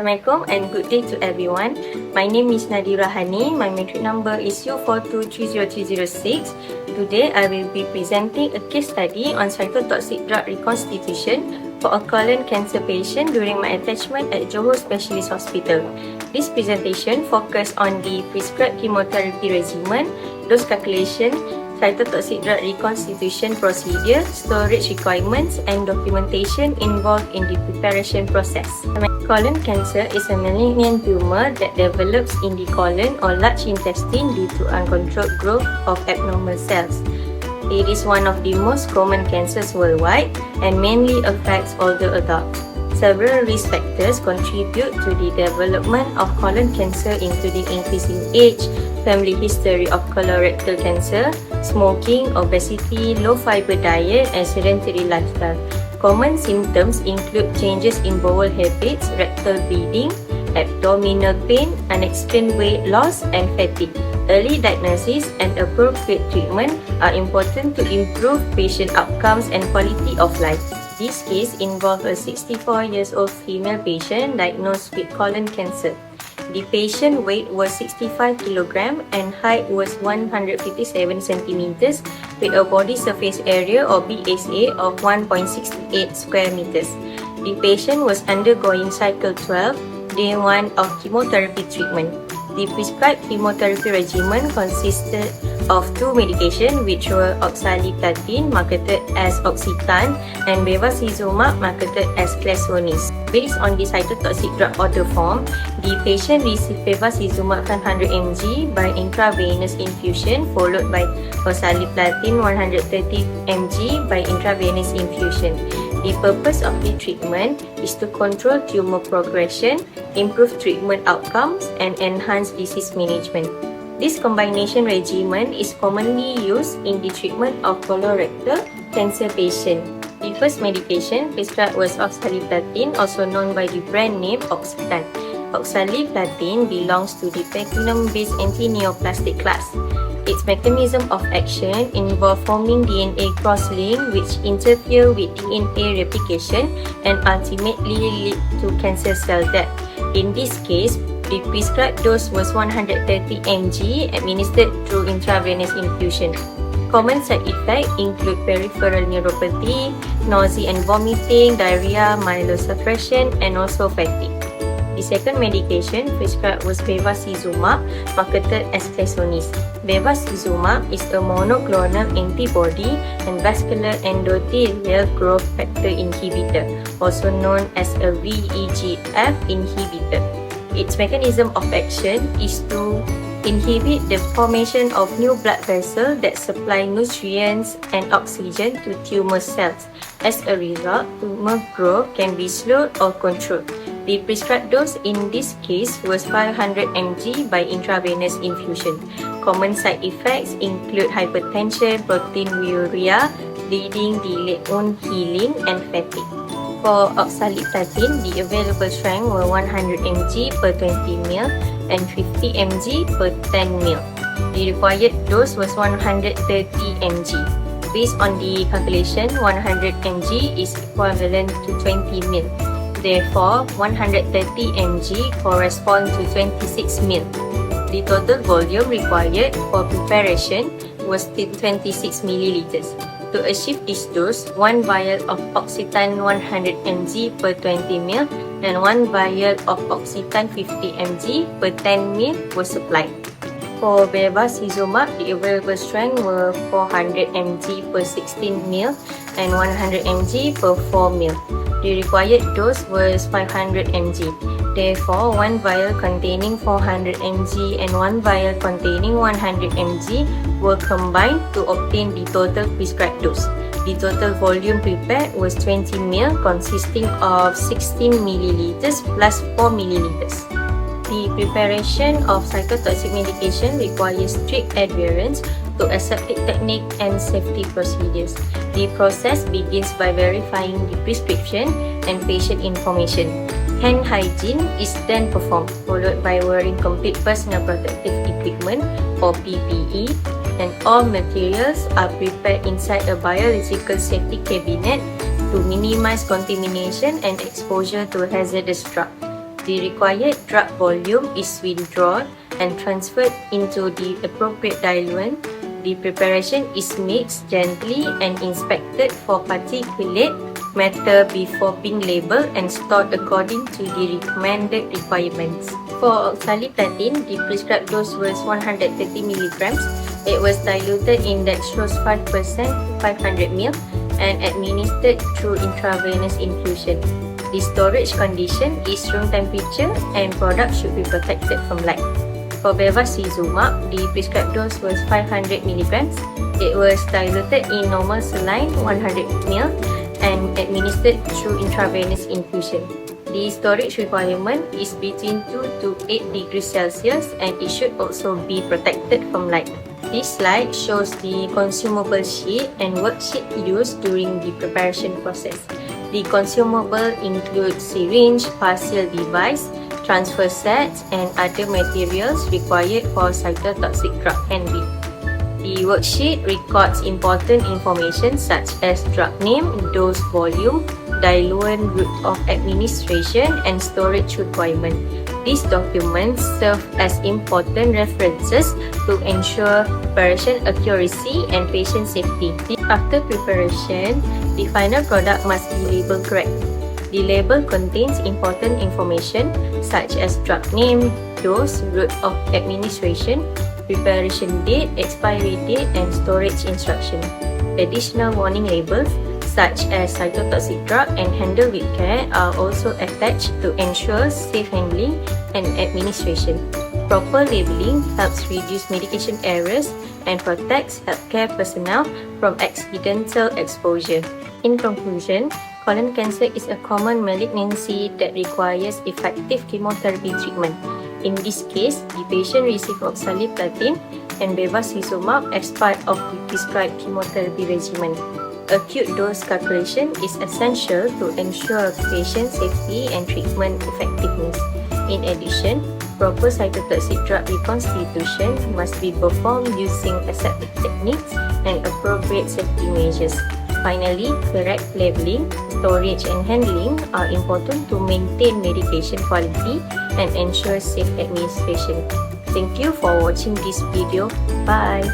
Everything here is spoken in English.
Assalamualaikum and good day to everyone. My name is Nadira Hani. My matric number is U4230306. Today I will be presenting a case study on cytotoxic drug reconstitution for a colon cancer patient during my attachment at Johor Specialist Hospital. This presentation focused on the prescribed chemotherapy regimen, dose calculation, cytotoxic drug reconstitution procedure, storage requirements, and documentation involved in the preparation process. Colon cancer is a malignant tumor that develops in the colon or large intestine due to uncontrolled growth of abnormal cells. It is one of the most common cancers worldwide and mainly affects older adults. Several risk factors contribute to the development of colon cancer, including increasing age, family history of colorectal cancer, smoking, obesity, low fiber diet, and sedentary lifestyle. Common symptoms include changes in bowel habits, rectal bleeding, abdominal pain, unexplained weight loss, and fatigue. Early diagnosis and appropriate treatment are important to improve patient outcomes and quality of life. This case involved a 64-year-old female patient diagnosed with colon cancer. The patient weight was 65 kg and height was 157 cm with a body surface area or BSA of 1.68 square meters. The patient was undergoing cycle 12, day 1 of chemotherapy treatment. The prescribed chemotherapy regimen consisted of two medications, which were oxaliplatin, marketed as Oxytan, and bevacizumab, marketed as Clesronis. Based on the cytotoxic drug order form, the patient received bevacizumab 500 mg by intravenous infusion, followed by oxaliplatin 130 mg by intravenous infusion. The purpose of the treatment is to control tumor progression, improve treatment outcomes, and enhance disease management. This combination regimen is commonly used in the treatment of colorectal cancer patients. The first medication prescribed was oxaliplatin, also known by the brand name Oxytan. Oxaliplatin belongs to the platinum-based anti-neoplastic class. Its mechanism of action involves forming DNA cross-link which interfere with DNA replication and ultimately lead to cancer cell death. In this case, the prescribed dose was 130 mg administered through intravenous infusion. Common side effects include peripheral neuropathy, nausea and vomiting, diarrhea, myelosuppression, and also fatigue. The second medication prescribed was bevacizumab, marketed as Clesronis. Bevacizumab is a monoclonal antibody and vascular endothelial growth factor inhibitor, also known as a VEGF inhibitor. Its mechanism of action is to inhibit the formation of new blood vessels that supply nutrients and oxygen to tumor cells. As a result, tumor growth can be slowed or controlled. The prescribed dose in this case was 500 mg by intravenous infusion. Common side effects include hypertension, proteinuria, bleeding, delayed wound healing, and fatigue. For oxaliplatin, the available strength were 100 mg per 20 ml and 50 mg per 10 ml. The required dose was 130 mg. Based on the calculation, 100 mg is equivalent to 20 ml. Therefore, 130 mg corresponds to 26 ml. The total volume required for preparation was 26 ml. To achieve this dose, 1 vial of Oxytan 100 mg per 20 ml and 1 vial of Oxytan 50 mg per 10 ml was supplied. For bevacizumab, the available strength were 400 mg per 16 ml and 100 mg per 4 ml. The required dose was 500 mg. Therefore, 1 vial containing 400 mg and 1 vial containing 100 mg were combined to obtain the total prescribed dose. The total volume prepared was 20 ml, consisting of 16 ml plus 4 ml. The preparation of cytotoxic medication requires strict adherence to aseptic technique and safety procedures. The process begins by verifying the prescription and patient information. Hand hygiene is then performed, followed by wearing complete personal protective equipment or PPE, and all materials are prepared inside a biological safety cabinet to minimize contamination and exposure to hazardous drugs. The required drug volume is withdrawn and transferred into the appropriate diluent. The preparation is mixed gently and inspected for particulate matter before being labeled and stored according to the recommended requirements. For oxaliplatin, the prescribed dose was 130 mg. It was diluted in dextrose 5% to 500 ml and administered through intravenous infusion. The storage condition is room temperature and product should be protected from light. For bevacizumab, the prescribed dose was 500 mg. It was diluted in normal saline 100 ml and administered through intravenous infusion. The storage requirement is between 2 to 8 degrees Celsius and it should also be protected from light. This slide shows the consumable sheet and worksheet used during the preparation process. The consumable include syringe, parcel device, transfer sets, and other materials required for cytotoxic drug handling. The worksheet records important information such as drug name, dose volume, diluent, route of administration, and storage requirement. These documents serve as important references to ensure preparation accuracy and patient safety. After preparation, the final product must be labeled correctly. The label contains important information such as drug name, dose, route of administration, preparation date, expiry date, and storage instruction. Additional warning labels such as cytotoxic drug and handle with care are also attached to ensure safe handling and administration. Proper labeling helps reduce medication errors and protects healthcare personnel from accidental exposure. In conclusion, colon cancer is a common malignancy that requires effective chemotherapy treatment. In this case, the patient received oxaliplatin and bevacizumab as part of the prescribed chemotherapy regimen. Acute dose calculation is essential to ensure patient safety and treatment effectiveness. In addition, proper cytotoxic drug reconstitution must be performed using aseptic techniques and appropriate safety measures. Finally, correct labeling, storage, and handling are important to maintain medication quality and ensure safe administration. Thank you for watching this video. Bye!